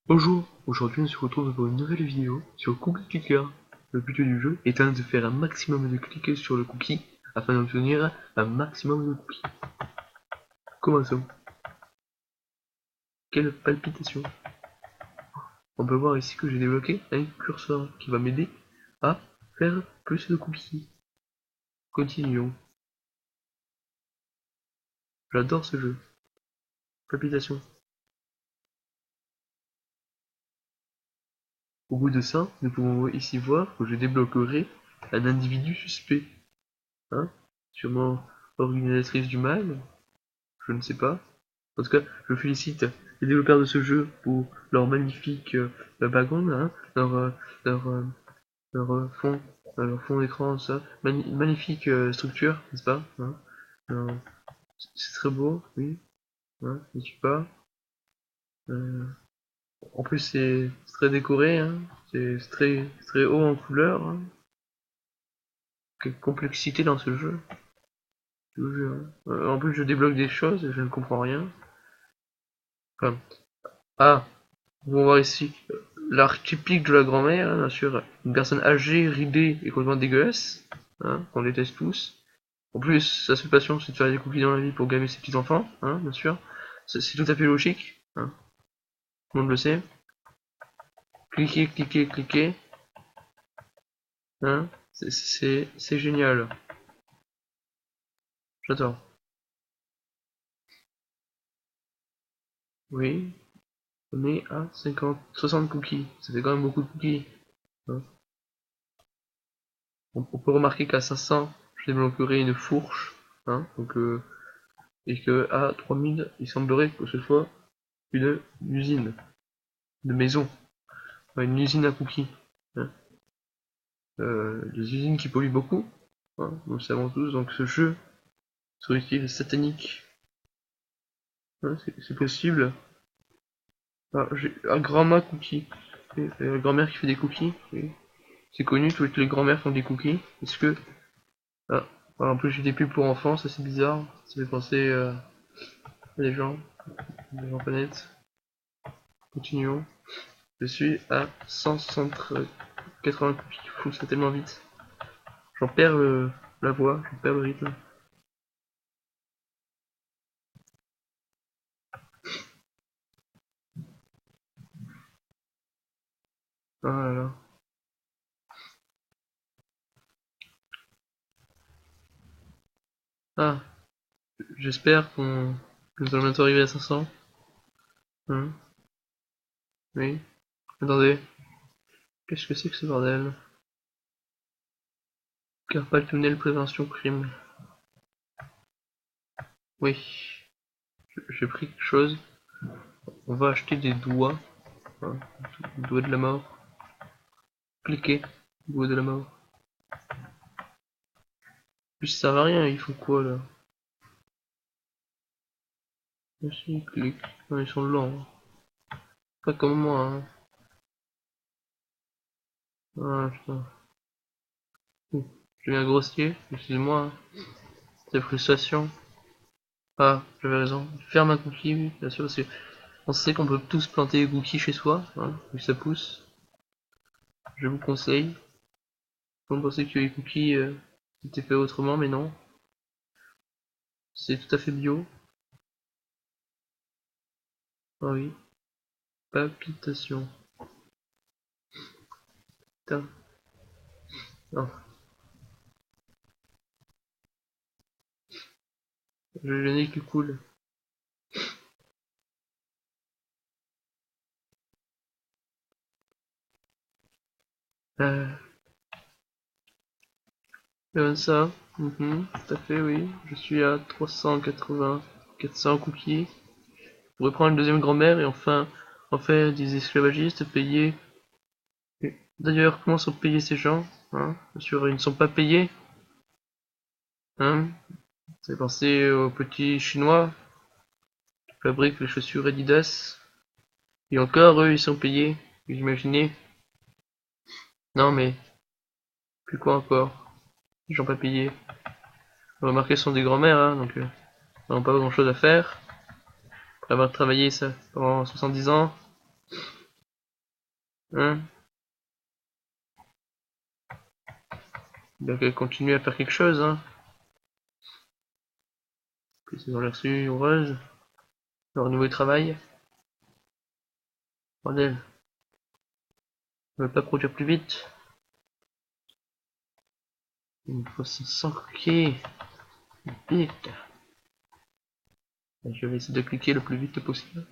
Bonjour, aujourd'hui on se retrouve pour une nouvelle vidéo sur Cookie Clicker. Le but du jeu étant de faire un maximum de clics sur le cookie afin d'obtenir un maximum de cookies. Commençons. Quelle palpitation! On peut voir ici que j'ai débloqué un curseur qui va m'aider à faire plus de cookies. Continuons. J'adore ce jeu. Palpitation. Au bout de ça, nous pouvons ici voir que je débloquerai un individu suspect. Hein? Sûrement organisatrice du mal, je ne sais pas. En tout cas, je félicite les développeurs de ce jeu pour leur magnifique background, hein, leur, euh, leur fond d'écran, ça, magnifique structure, n'est-ce pas, hein, euh, c'est très beau, oui, hein, je ne suis pas. Euh, En plus, c'est très décoré, hein, c'est très haut en couleur. Hein. Quelle complexité dans ce jeu, je vous jure. En plus, je débloque des choses et je ne comprends rien. Enfin, ah, on va voir ici l'art typique de la grand-mère, hein, bien sûr. Une personne âgée, ridée et complètement dégueulasse, hein, qu'on déteste tous. En plus, sa seule passion, c'est de faire des cookies dans la vie pour gaver ses petits-enfants, hein, bien sûr. C'est tout à fait logique, hein, tout le monde le sait. Cliquez, cliquez, cliquez, hein, c'est génial. J'adore. Oui, on est à 60 cookies. Ça fait quand même beaucoup de cookies. Hein. On peut remarquer qu'à 500, je débloquerai une fourche, hein, donc et que à 3000, il semblerait que ce soit une usine de maison, enfin, une usine à cookies. Hein. Des usines qui polluent beaucoup, hein, nous le savons tous, donc ce jeu serait-il satanique? Hein, c'est possible. Ah, j'ai un grand-mère cookie. La grand-mère qui fait des cookies. C'est connu, toutes les grand-mères font des cookies. Est-ce que... Ah, en plus j'ai des pubs pour enfants, ça c'est bizarre. Ça fait penser à des gens pas nets. Continuons. Je suis à 180 cookies. Fou, ça va tellement vite. J'en perds la voix, j'en perds le rythme. Ah là là. Ah, j'espère que nous allons bientôt arriver à 500. Hein, oui. Attendez. Qu'est-ce que c'est que ce bordel? Carpal tunnel prévention crime. Oui. J'ai pris quelque chose. On va acheter des doigts. Hein, doigts de la mort. Cliquez. Doigts de la mort. Plus ça sert à rien, ils font quoi là? Merci, clique. Non, ils sont lents. Pas comme moi, hein. Ah putain. Je deviens grossier, excusez-moi. Hein. C'est frustration. Ah, j'avais raison. Ferme un cookie, oui, bien sûr, parce que on sait qu'on peut tous planter des cookies chez soi, hein, vu que ça pousse. Je vous conseille. Vous pensez que les cookies étaient faits autrement, mais non. C'est tout à fait bio. Ah oui. Palpitation. Putain. Non. J'ai le nez qui coule. Euh, ça. Tout à fait, oui. Je suis à 380, 400 cookies. Je pourrais prendre une deuxième grand-mère et enfin en faire des esclavagistes payés. D'ailleurs, comment sont payés ces gens? Hein? Bien sûr, ils ne sont pas payés. Hein? Vous avez pensé aux petits chinois qui fabriquent les chaussures Adidas. Et encore, eux, ils sont payés. Vous imaginez? Non, mais plus quoi encore? Ils sont pas payés. Remarquez, ce sont des grand-mères, hein, donc ils n'ont pas grand-chose à faire. Après avoir travaillé ça pendant 70 ans. Hein? Donc elle continue à faire quelque chose, hein. Puis c'est dans l'air reçu heureuse. Leur nouveau travail. Bordel. On veut pas produire plus vite. Il me faut 500 cookies. Vite. Je vais essayer de cliquer le plus vite possible.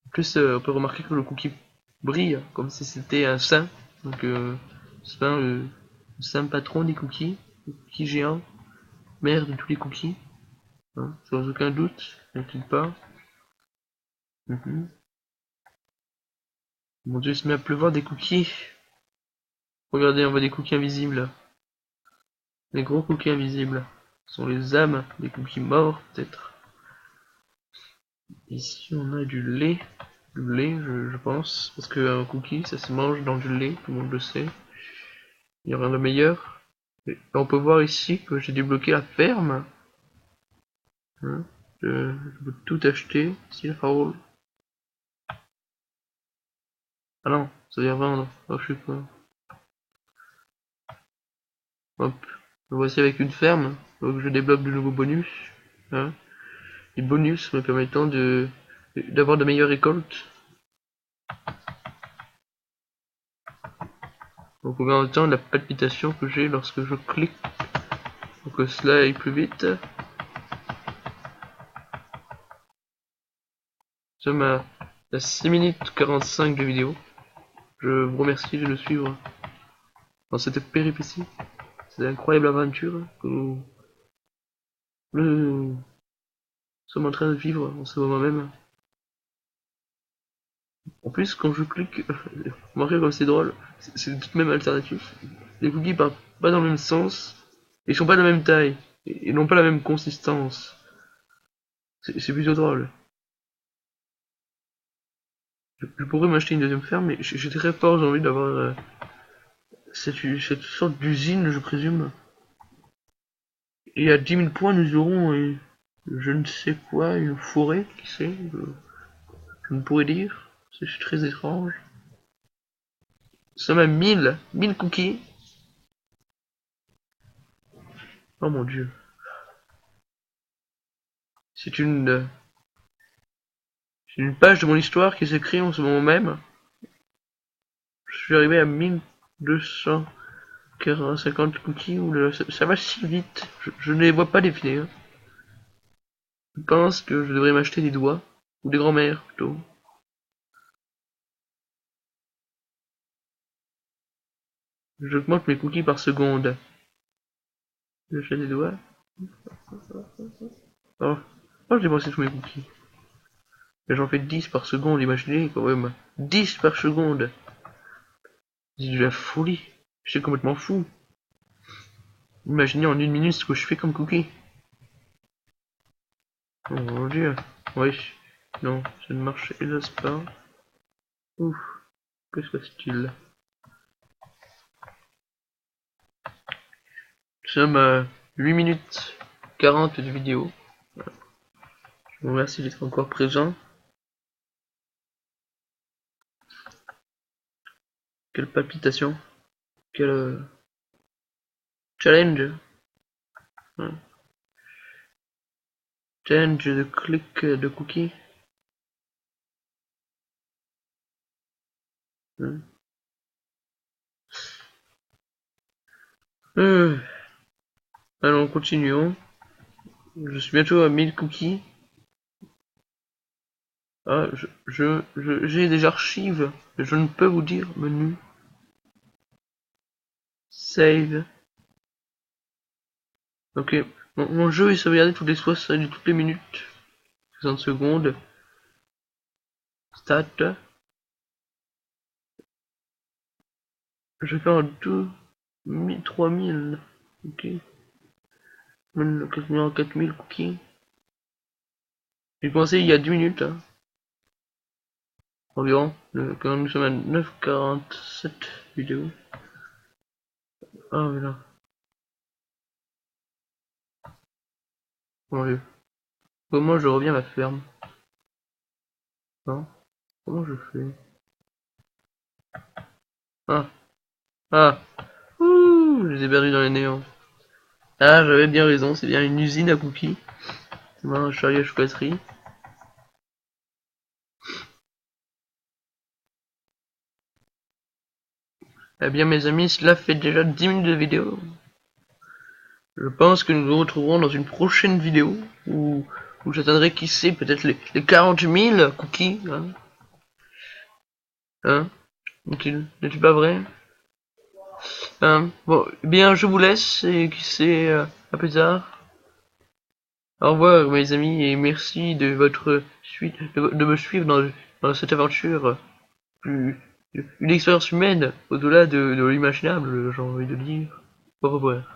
En plus, on peut remarquer que le cookie brille comme si c'était un saint. Donc, c'est pas le saint patron des cookies. Le cookie géant. Mère de tous les cookies. Hein, sans aucun doute. N'est-il pas? Mon dieu, il se met à pleuvoir des cookies. Regardez, on voit des cookies invisibles. Les gros cookies invisibles sont les âmes des cookies morts, peut-être. Ici, on a du lait. Du lait, je pense. Parce qu'un cookie, ça se mange dans du lait, tout le monde le sait. Il n'y a rien de meilleur. Et on peut voir ici que j'ai débloqué la ferme. Hein, je peux tout acheter. Ici, la farole. Ah non, ça vient vendre. Oh, je sais pas. Hop. Me voici avec une ferme. Donc je débloque de nouveaux bonus. Hein. Les bonus me permettant d'avoir de meilleures récoltes. On peut entendre la palpitation que j'ai lorsque je clique pour que cela aille plus vite. Nous sommes à 6 minutes 45 de vidéo. Je vous remercie de nous suivre dans cette péripétie, cette incroyable aventure que nous sommes en train de vivre en ce moment même. En plus, quand je clique, remarquez comme c'est drôle, c'est tout de même alternatif. Les cookies partent pas dans le même sens, ils sont pas de la même taille, et n'ont pas la même consistance. C'est plutôt drôle. Je pourrais m'acheter une deuxième ferme, mais j'ai très fort envie d'avoir cette sorte d'usine, je présume. Et à 10 000 points, nous aurons je ne sais quoi, une forêt, qui sait, je ne pourrais dire. C'est très étrange. Nous sommes à 1000 cookies. Oh mon dieu. C'est une page de mon histoire qui s'écrit en ce moment même. Je suis arrivé à 1250 cookies. Ça va si vite. Je ne les vois pas défiler. Hein. Je pense que je devrais m'acheter des doigts. Ou des grands-mères, plutôt. J'augmente mes cookies par seconde. J'achète des doigts. Oh, j'ai dépensé tous mes cookies. Mais j'en fais 10 par seconde, imaginez quand même. 10 par seconde. C'est de la folie. C'est complètement fou. Imaginez en une minute ce que je fais comme cookie. Oh mon dieu. Oui. Non, ça ne marche hélas pas. Ouf. Que se passe-t-il? Nous sommes à 8 minutes 40 de vidéo. Je vous remercie d'être encore présent. Quelle palpitation. Quel challenge. Ouais. Challenge de clic de cookie. Ouais. Allons, continuons. Je suis bientôt à 1000 cookies. Ah, j'ai des archives. Je ne peux vous dire. Menu. Save. Ok. Mon jeu est sauvegardé toutes les minutes. 60 secondes. Stat. Je vais faire un 3000. Ok. Quasiment 4000 cookies. J'ai commencé il y a 10 minutes. Hein, environ. Quand nous sommes à 9h47 vidéo. Ah, mais là. Mon dieu. Comment je reviens à la ferme? Hein? Comment je fais? Ah, ah, ouh, je les ai perdus dans les néants. Ah, j'avais bien raison, c'est bien une usine à cookies. C'est bien un chariot à chocolaterie. Eh bien mes amis, cela fait déjà 10 minutes de vidéo. Je pense que nous nous retrouverons dans une prochaine vidéo où j'atteindrai, qui sait, peut-être les 40 000 cookies. Hein, hein, n'est-il pas vrai? Hein, bon, eh bien je vous laisse et qui sait, à plus tard. Au revoir mes amis et merci de votre suite, de me suivre dans cette aventure. Plus, une expérience humaine au-delà de l'imaginable, j'ai envie de dire. Au revoir.